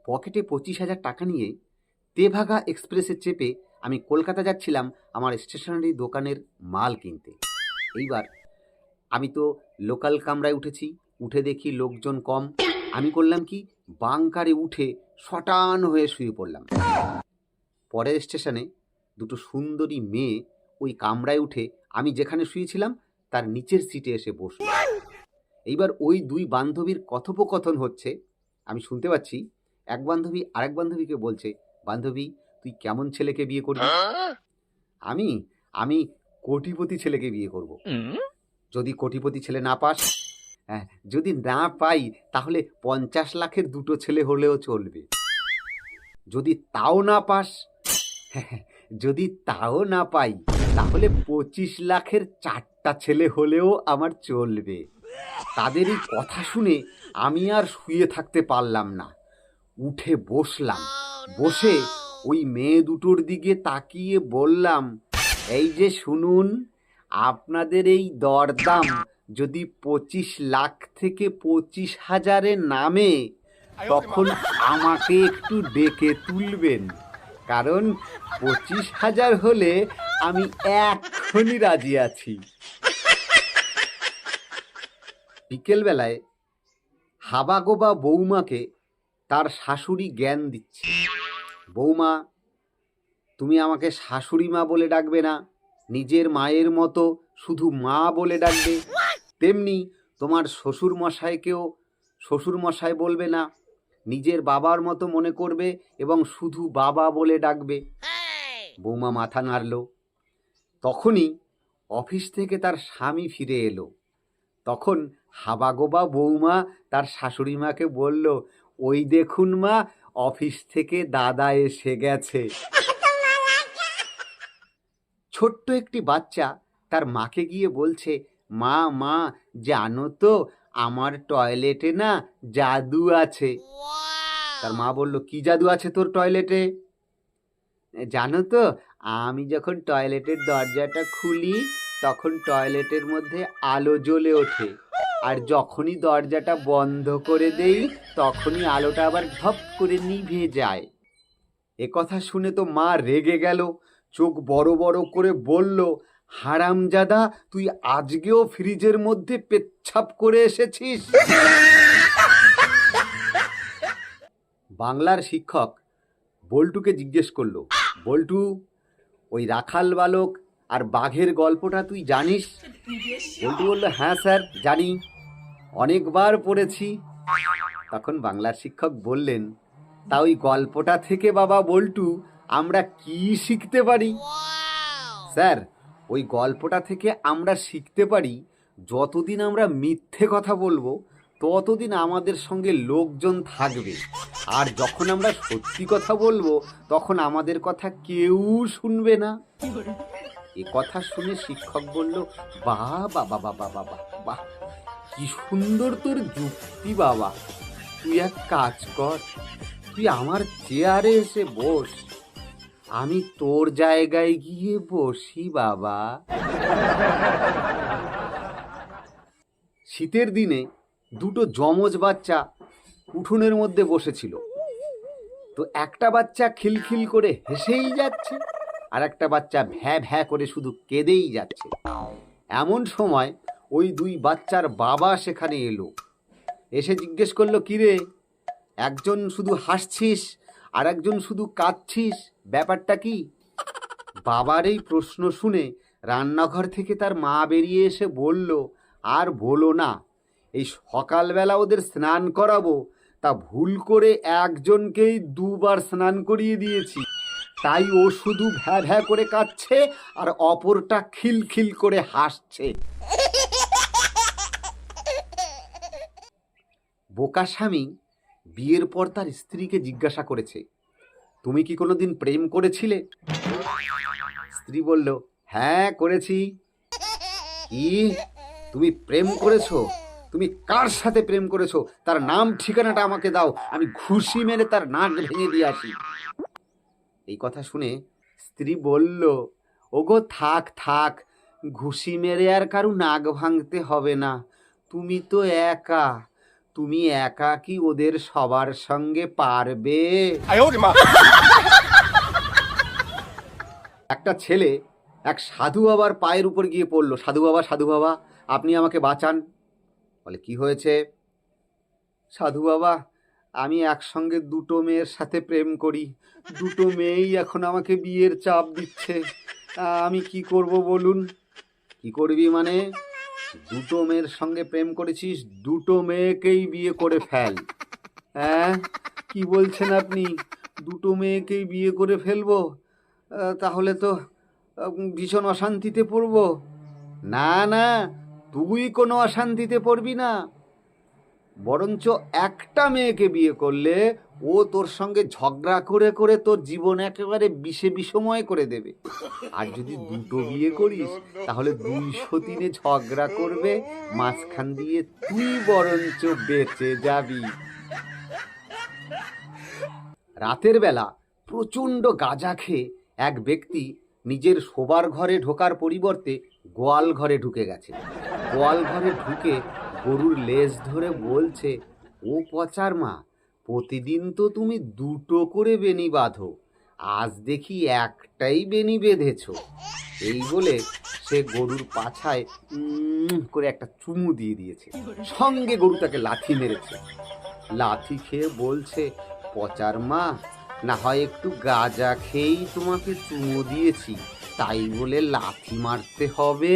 পকেটে 25,000 টাকা নিয়ে তেভাগা এক্সপ্রেসে চেপে আমি কলকাতা যাচ্ছিলাম আমার স্টেশনারি দোকানের মাল কিনতে। এইবার আমি তো লোকাল কামরায় উঠেছি, উঠে দেখি লোকজন কম। আমি করলাম কি, বাংকারে উঠে শটান হয়ে শুয়ে পড়লাম। পরের স্টেশনে দুটো সুন্দরী মেয়ে ওই কামরায় উঠে আমি যেখানে শুয়েছিলাম তার নিচের সিটে এসে বসল। এইবার ওই দুই বান্ধবীর কথোপকথন হচ্ছে, আমি শুনতে পাচ্ছি। এক বান্ধবী আরেক বান্ধবীকে বলছে, বান্ধবী তুই কেমন ছেলেকে বিয়ে করবি? আমি আমি কোটিপতি ছেলেকে বিয়ে করব। যদি কোটিপতি ছেলে না পাস, হ্যাঁ, যদি না পাই তাহলে 50 লাখের দুটো ছেলে হলেও চলবে। যদি তাও না পাস, যদি তাও না পাই তাহলে 25 লাখের 4টা ছেলে হলেও আমার চলবে। তাদের এই কথা শুনে আমি আর শুয়ে থাকতে পারলাম না, উঠে বসলাম। বসে ওই মেয়ে দুটোর দিকে তাকিয়ে বললাম, এই যে শুনুন, আপনাদের এই দরদাম যদি 25 লাখ থেকে 25,000-এ নামে তখন আমাকে একটু ডেকে তুলবেন, কারণ 25,000 হলে আমি এক্ষুনি রাজি আছি। বিকেলবেলায় হাবাগোবা বৌমাকে তার শাশুড়ি জ্ঞান দিচ্ছে, বৌমা তুমি আমাকে শাশুড়ি মা বলে ডাকবে না, নিজের মায়ের মতো শুধু মা বলে ডাকবে। তেমনি তোমার শ্বশুর মশাইকেও শ্বশুর মশাই বলবে না, নিজের বাবার মতো মনে করবে এবং শুধু বাবা বলে ডাকবে। বৌমা মাথা নাড়ল। তখনই অফিস থেকে তার স্বামী ফিরে এলো। তখন হাবাগোবা বৌমা তার শাশুড়ি মাকে বলল, ওই দেখুন মা, অফিস থেকে দাদা এসে গেছে। ছোট্ট একটি বাচ্চা তার মাকে গিয়ে বলছে, মা মা জানো তো আমার টয়লেটে না জাদু আছে। তার মা বলল, কি জাদু আছে তোর টয়লেটে? জানো তো, আমি যখন টয়লেটের দরজাটা খুলি তখন টয়লেটের মধ্যে আলো জ্বলে ওঠে, আর যখনই দরজাটা বন্ধ করে দেই তখনই আলোটা আবার ধপ করে নিভে যায়। এ কথা শুনে তো মা রেগে গেল, চোখ বড় বড় করে বলল, হারামজাদা, তুই আজকেও ফ্রিজের মধ্যে পেচ্ছাপ করে এসেছিস? বাংলার শিক্ষক বল্টুকে জিজ্ঞেস করলো, বল্টু, ওই রাখাল বালক আর বাঘের গল্পটা তুই জানিস? বল্টু বলল, হ্যাঁ স্যার জানি, অনেকবার পড়েছি। তখন বাংলার শিক্ষক বললেন, তা ওই গল্পটা থেকে বাবা বল্টু আমরা কি শিখতে পারি? স্যার, ওই গল্পটা থেকে আমরা শিখতে পারি, যতদিন আমরা মিথ্যে কথা বলবো ততদিন আমাদের সঙ্গে লোকজন থাকবে, আর যখন আমরা সত্যি কথা বলবো তখন আমাদের কথা কেউ শুনবে না। এ কথা শুনে শিক্ষক বলল, বাহ বাবা বাবা বাবা বাহ, কি সুন্দর তোর যুক্তি বাবা। তুই এক কাজ কর, তুই আমার চেয়ারে এসে বস, আমি তোর জায়গায় গিয়ে বসি বাবা। শীতের দিনে দুটো যমজ বাচ্চা উঠোনের মধ্যে বসেছিল। তো একটা বাচ্চা খিলখিল করে হেসেই যাচ্ছে, আর একটা বাচ্চা ভ্যা ভ্যা করে শুধু কেঁদেই যাচ্ছে। এমন সময় ওই দুই বাচ্চার বাবা সেখানে এলো। এসে জিজ্ঞেস করলো, কিরে, একজন শুধু হাসছিস আর একজন শুধু কাঁদছিস, ব্যাপারটা কি? বাবার এই প্রশ্ন শুনে রান্নাঘর থেকে তার মা বেরিয়ে এসে বলল, আর বলো না, এই সকালবেলা ওদের স্নান করাবো, তা ভুল করে একজনকেই 2বার স্নান করিয়ে দিয়েছি, তাই ও শুধু ভ্যা ভ্যা করে কাঁদছে আর অপরটা খিলখিল করে হাসছে। বোকা স্বামী বিয়ের পর তার স্ত্রীকে জিজ্ঞাসা করেছে, তুমি কি কোনোদিন প্রেম করেছিলে? স্ত্রী বলল, হ্যাঁ করেছি। কি, তুমি প্রেম করেছো? তুমি কার সাথে প্রেম করেছো তার নাম ঠিকানাটা আমাকে দাও, আমি ঘুষি মেরে তার নাক ভেঙে দিয়ে আসি। এই কথা শুনে স্ত্রী বলল, ওগো থাক থাক, ঘুষি মেরে আর কারু নাক ভাঙতে হবে না, তুমি তো একা, তুমি একা কি ওদের সবার সঙ্গে পারবে? একটা ছেলে এক সাধু বাবার পায়ের উপর গিয়ে পড়লো, সাধু বাবা আপনি আমাকে বাঁচান। বলে কি হয়েছে? সাধু বাবা, আমি একসঙ্গে দুটো মেয়ের সাথে প্রেম করি, দুটো মেয়েই এখন আমাকে বিয়ের চাপ দিচ্ছে, আমি কি করব বলুন। কি করবি মানে? দুটো মেয়ের সঙ্গে প্রেম করেছিস, দুটো মেয়েকেই বিয়ে করে ফেল। হ্যাঁ, কি বলছেন আপনি? দুটো মেয়েকেই বিয়ে করে ফেলবো? তাহলে তো ভীষণ অশান্তিতে পড়ব। না না, তুই কোনো অশান্তিতে পড়বি না, বরঞ্চ একটা মেয়েকে বিয়ে করলে ও তোর সঙ্গে ঝগড়া করে করে তোর জীবন একেবারে বিষময় করে দেবে। আর যদি দুটো বিয়ে করিস তাহলে 203-এ ঝগড়া করবে, মাঝখান দিয়ে তুই বরঞ্চ বেঁচে যাবি। রাতের বেলা প্রচণ্ড গাঁজা খেয়ে এক ব্যক্তি নিজের শোবার ঘরে ঢোকার পরিবর্তে গোয়াল ঘরে ঢুকে গেছে। গোয়াল ঘরে ঢুকে গরুর লেজ ধরে বলছে, ও পচার মা, প্রতিদিন তো তুমি দুটো করে বেনি বাঁধো, আজ দেখি একটাই বেনি বেঁধেছ। এই বলে সে গরুর পাছায় করে একটা চুমু দিয়ে দিয়েছে। সঙ্গে গরু তাকে লাথি মেরেছে। লাথি খেয়ে বলছে, পচার মা, না হয় একটু গাঁজা খেয়েই তোমাকে চুমু দিয়েছি, তাই বলে লাথি মারতে হবে?